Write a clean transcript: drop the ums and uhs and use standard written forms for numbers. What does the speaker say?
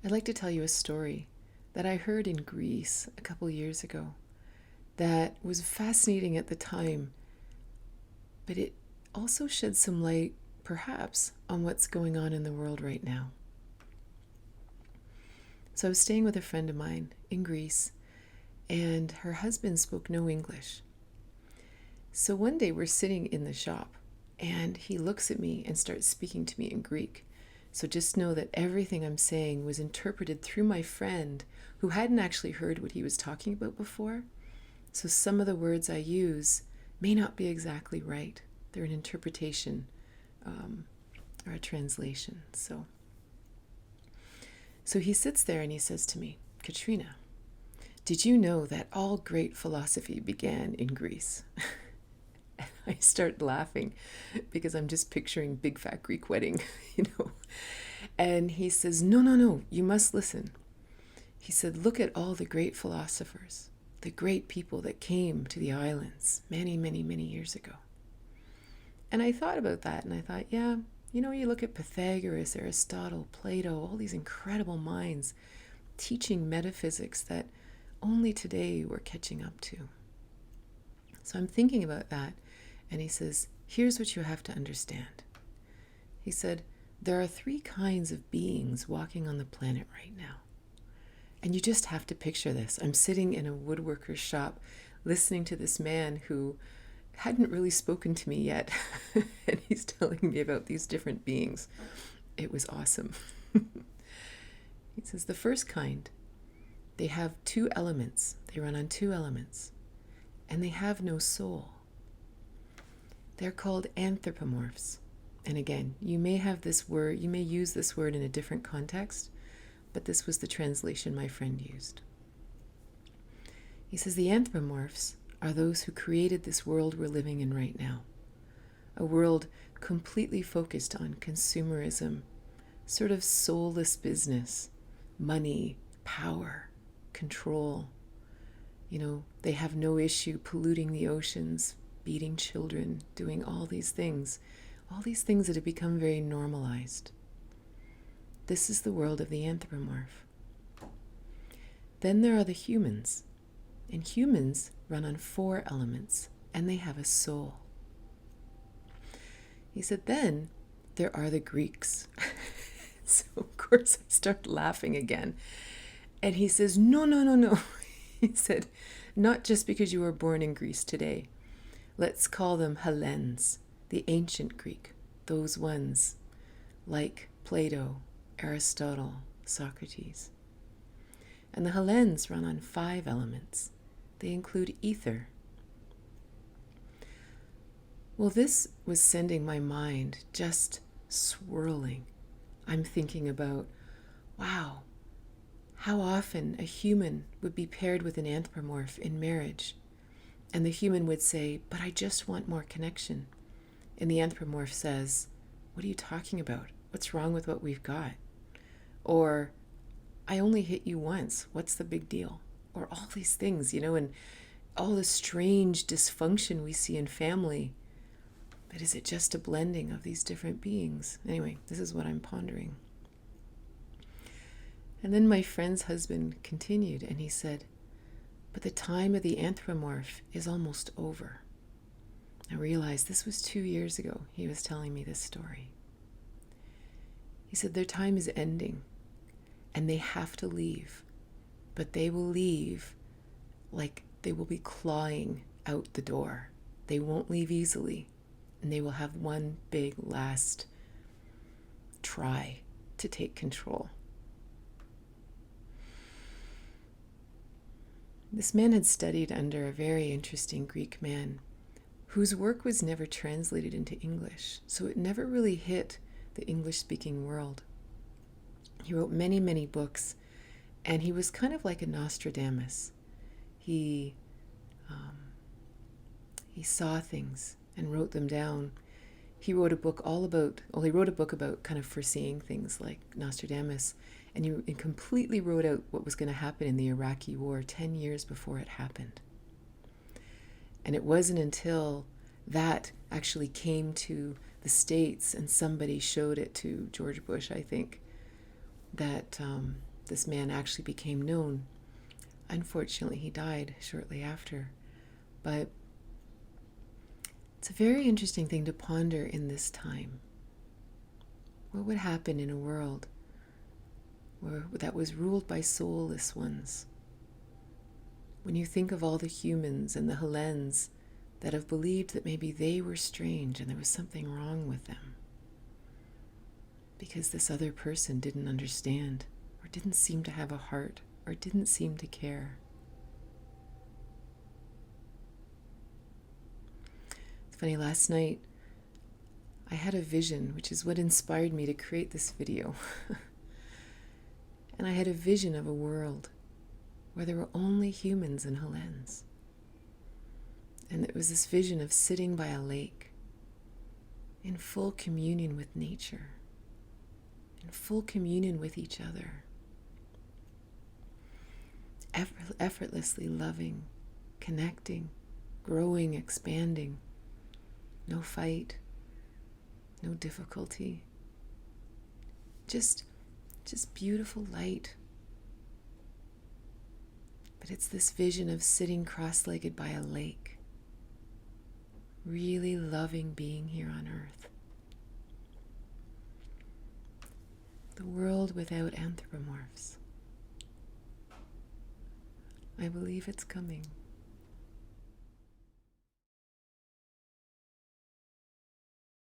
I'd like to tell you a story that I heard in Greece a couple years ago that was fascinating at the time, but it also shed some light, perhaps, on what's going on in the world right now. So I was staying with a friend of mine in Greece, and her husband spoke no English. So one day we're sitting in the shop, and he looks at me and starts speaking to me in Greek. So just know that everything I'm saying was interpreted through my friend who hadn't actually heard what he was talking about before. So some of the words I use may not be exactly right. They're an interpretation or a translation. So he sits there and he says to me, Katrina, did you know that all great philosophy began in Greece? I start laughing because I'm just picturing big fat Greek wedding, you know. And he says, no, no, no, you must listen. He said, look at all the great philosophers, the great people that came to the islands many, many, many years ago. And I thought about that and I thought, yeah, you know, you look at Pythagoras, Aristotle, Plato, all these incredible minds teaching metaphysics that only today we're catching up to. So I'm thinking about that. And he says, here's what you have to understand. He said, there are three kinds of beings walking on the planet right now. And you just have to picture this. I'm sitting in a woodworker's shop listening to this man who hadn't really spoken to me yet. And he's telling me about these different beings. It was awesome. He says, the first kind, they have two elements. They run on two elements. And they have no soul. They're called anthropomorphs. And again, you may have this word, you may use this word in a different context, but this was the translation my friend used. He says the anthropomorphs are those who created this world we're living in right now. A world completely focused on consumerism, sort of soulless business, money, power, control. You know, they have no issue polluting the oceans, beating children, doing all these things that have become very normalized. This is the world of the anthropomorph. Then there are the humans, and humans run on four elements, and they have a soul. He said, then there are the Greeks. So, of course, I start laughing again. And he says, no, no, no, no. He said, not just because you were born in Greece today. Let's call them Hellenes, the ancient Greek, those ones like Plato, Aristotle, Socrates. And the Hellenes run on five elements. They include ether. Well, this was sending my mind just swirling. I'm thinking about, wow, how often a human would be paired with an anthropomorph in marriage. And the human would say, but I just want more connection. And the anthropomorph says, what are you talking about? What's wrong with what we've got? Or, I only hit you once. What's the big deal? Or all these things, you know, and all the strange dysfunction we see in family. But is it just a blending of these different beings? Anyway, this is what I'm pondering. And then my friend's husband continued and he said, but the time of the anthropomorph is almost over. I realized this was 2 years ago. He was telling me this story. He said their time is ending and they have to leave, but they will leave like they will be clawing out the door. They won't leave easily, and they will have one big last try to take control. This man had studied under a very interesting Greek man whose work was never translated into English, so it never really hit the English-speaking world. He wrote many, many books, and he was kind of like a Nostradamus. He saw things and wrote them down. He wrote a book about kind of foreseeing things like Nostradamus, and he completely wrote out what was going to happen in the Iraqi war 10 years before it happened. And it wasn't until that actually came to the States and somebody showed it to George Bush, I think, that this man actually became known. Unfortunately, he died shortly after. But it's a very interesting thing to ponder in this time. What would happen in a world that was ruled by soulless ones? When you think of all the humans and the Hellenes that have believed that maybe they were strange and there was something wrong with them because this other person didn't understand or didn't seem to have a heart or didn't seem to care. It's funny, last night I had a vision, which is what inspired me to create this video. And I had a vision of a world where there were only humans and Hellenes. And it was this vision of sitting by a lake in full communion with nature, in full communion with each other, effortlessly loving, connecting, growing, expanding. No fight, no difficulty, just beautiful light. But it's this vision of sitting cross-legged by a lake, really loving being here on earth. The world without anthropomorphs. I believe it's coming.